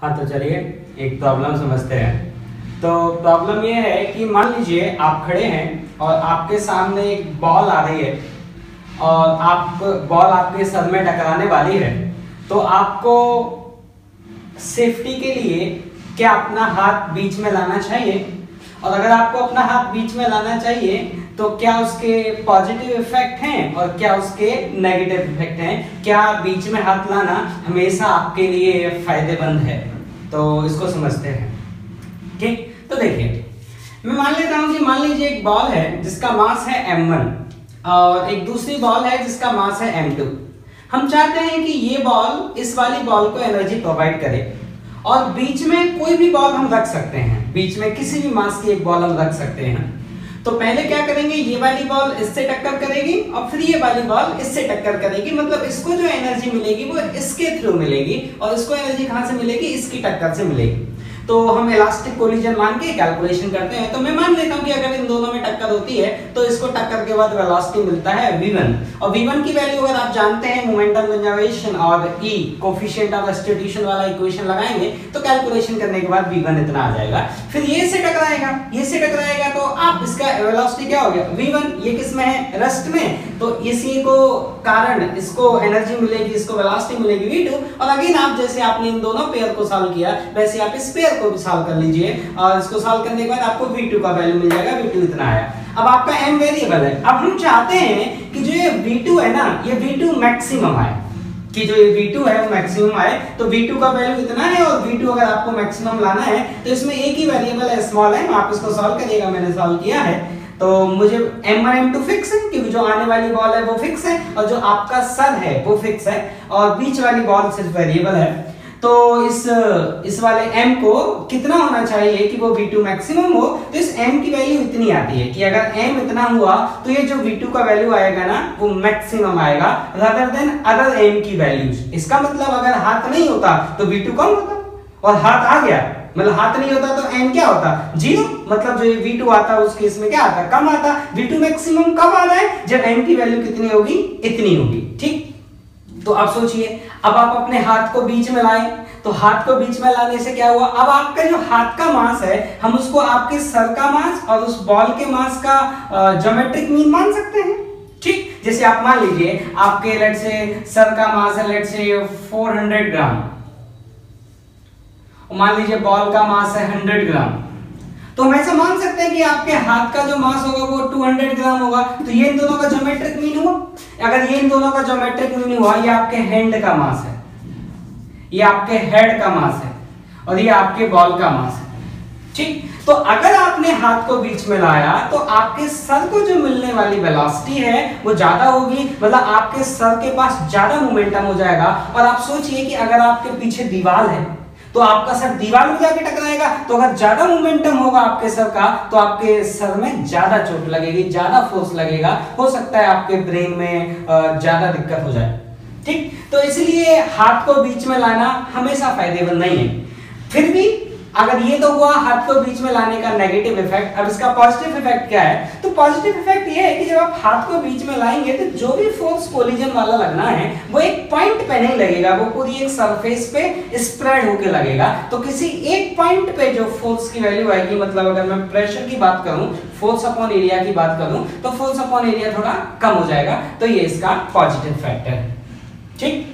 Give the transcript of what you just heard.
हाँ तो चलिए एक प्रॉब्लम समझते हैं। तो प्रॉब्लम ये है कि मान लीजिए आप खड़े हैं और आपके सामने एक बॉल आ रही है और बॉल आपके सर में टकराने वाली है। तो आपको सेफ्टी के लिए क्या अपना हाथ बीच में लाना चाहिए? और अगर आपको अपना हाथ बीच में लाना चाहिए तो क्या उसके पॉजिटिव इफेक्ट हैं और क्या उसके नेगेटिव इफेक्ट हैं? क्या बीच में हाथ लाना हमेशा आपके लिए फायदेमंद है? तो इसको समझते हैं। ठीक, तो देखिए मैं मान लेता हूं कि मान लीजिए एक बॉल है जिसका मास है m1 और एक दूसरी बॉल है जिसका मास है m2। हम चाहते हैं कि ये बॉल इस वाली बॉल को एनर्जी प्रोवाइड करे और बीच में कोई भी बॉल हम रख सकते हैं, बीच में किसी भी मास की एक बॉल हम रख सकते हैं। तो पहले क्या करेंगे, ये वाली बॉल इससे टक्कर करेगी और फिर ये वाली बॉल इससे टक्कर करेगी, मतलब इसको जो एनर्जी मिलेगी वो इसके थ्रू मिलेगी और इसको एनर्जी कहां से मिलेगी? इसकी टक्कर से मिलेगी। तो हम इलास्टिक कोलिजन मान के कैलकुलेशन करते हैं। तो मैं मान लेता हूं कि अगर इन दोनों में टक्कर होती है तो इसको टक्कर के बाद वेलोसिटी मिलता है v1 और v1 की वैल्यू अगर आप जानते हैं मोमेंटम कंजर्वेशन और e कोफिशिएंट ऑफ रेस्टिट्यूशन वाला इक्वेशन लगाएंगे तो कैलकुलेशन करने के बाद v1 इतना आ जाएगा। फिर ये से टकराएगा, ये से टकराएगा तो आप इसका वेलोसिटी क्या हो गया v1। ये किस में है? रेस्ट में। तो इसी को कारण इसको एनर्जी मिलेगी, इसको वेलोसिटी मिलेगी v2। और अगेन आप जैसे आपने इन दोनों पेयर को सॉल्व किया वैसे आप इस पेयर को भी सॉल्व कर लीजिए और इसको सॉल्व करने के बाद आपको v2 का वैल्यू मिल जाएगा, v2 इतना आया। अब आपका m वेरिएबल है। अब हम चाहते हैं कि जो ये v2 है ना, ये v2 मैक्सिमम आए, कि जो ये v2 है वो मैक्सिमम आए। तो v2 का वैल्यू इतना है और v2 अगर आपको मैक्सिमम लाना है तो इसमें एक ही वेरिएबल है स्मॉल m। आप इसको सॉल्व करिएगा, मैंने सॉल्व किया है। तो मुझे m1 m2 फिक्स है क्योंकि जो आने वाली बॉल है वो फिक्स है और जो आपका सर है वो फिक्स है और बीच वाली बॉल सिर्फ वेरिएबल है। तो इस वाले m को कितना होना चाहिए कि वो v2 मैक्सिमम हो? तो इस m की वैल्यू इतनी आती है कि अगर m इतना हुआ तो ये जो v2 का वैल्यू आएगा ना वो मैक्सिमम आएगा rather than अदर m की वैल्यूज। इसका मतलब अगर हाथ नहीं होता तो v2 कम होता और हाथ आ गया मतलब हाथ नहीं होता तो m क्या होता? 0। मतलब जो ये v2 आता है उसके इसमें क्या आता? कम आता। v2 मैक्सिमम कब आ रहा है? जब m की वैल्यू कितनी होगी? इतनी होगी। ठीक, तो आप सोचिए, अब आप अपने हाथ को बीच में लाए तो हाथ को बीच में लाने से क्या हुआ? अब आपका जो हाथ का मास है हम उसको आपके सर का मास और उस बॉल के मास का ज्योमेट्रिक मीन मान सकते हैं। ठीक, जैसे आप मान लीजिए आपके लेट से सर का मास है लेट से 400 ग्राम, मान लीजिए बॉल का मास है 100 ग्राम। तो हम ऐसा मान सकते हैं कि आपके हाथ का जो मास होगा वो 200 ग्राम होगा। तो ये इन दोनों का ज्योमेट्रिक मीन हुआ। अगर ये इन दोनों का ज्योमेट्रिक मीन हुआ, ये आपके हैंड का मास है, ये आपके हेड का मास है और ये आपके बॉल का मास है। ठीक, तो अगर आपने हाथ को बीच में लाया तो आपके सर को जो मिलने वाली वेलोसिटी है वो ज्यादा होगी, मतलब आपके सर के पास ज्यादा मोमेंटम हो जाएगा। और आप सोचिए कि अगर आपके पीछे दीवार है तो आपका सर दीवार में जाके टकराएगा, तो अगर ज्यादा मोमेंटम होगा आपके सर का तो आपके सर में ज्यादा चोट लगेगी, ज्यादा फोर्स लगेगा, हो सकता है आपके ब्रेन में ज्यादा दिक्कत हो जाए। ठीक, तो इसलिए हाथ को बीच में लाना हमेशा फायदेमंद नहीं है। फिर भी अगर ये तो हुआ हाथ को बीच में लाने का नेगेटिव इफेक्ट, अब इसका पॉजिटिव इफेक्ट क्या है? तो पॉजिटिव इफेक्ट ये है कि जब आप हाथ को बीच में लाएंगे तो जो भी फोर्स कोलिजन वाला लगना है वो एक पॉइंट पे नहीं लगेगा, वो पूरी एक सरफेस पे स्प्रेड होके लगेगा। तो किसी एक पॉइंट पे जो फोर्स की वैल्यू आएगी, मतलब अगर मैं प्रेशर की बात करूं, फोर्स अपॉन एरिया की बात करूं, तो फोर्स अपॉन एरिया थोड़ा कम हो जाएगा। तो ये इसका पॉजिटिव फैक्टर है। ठीक,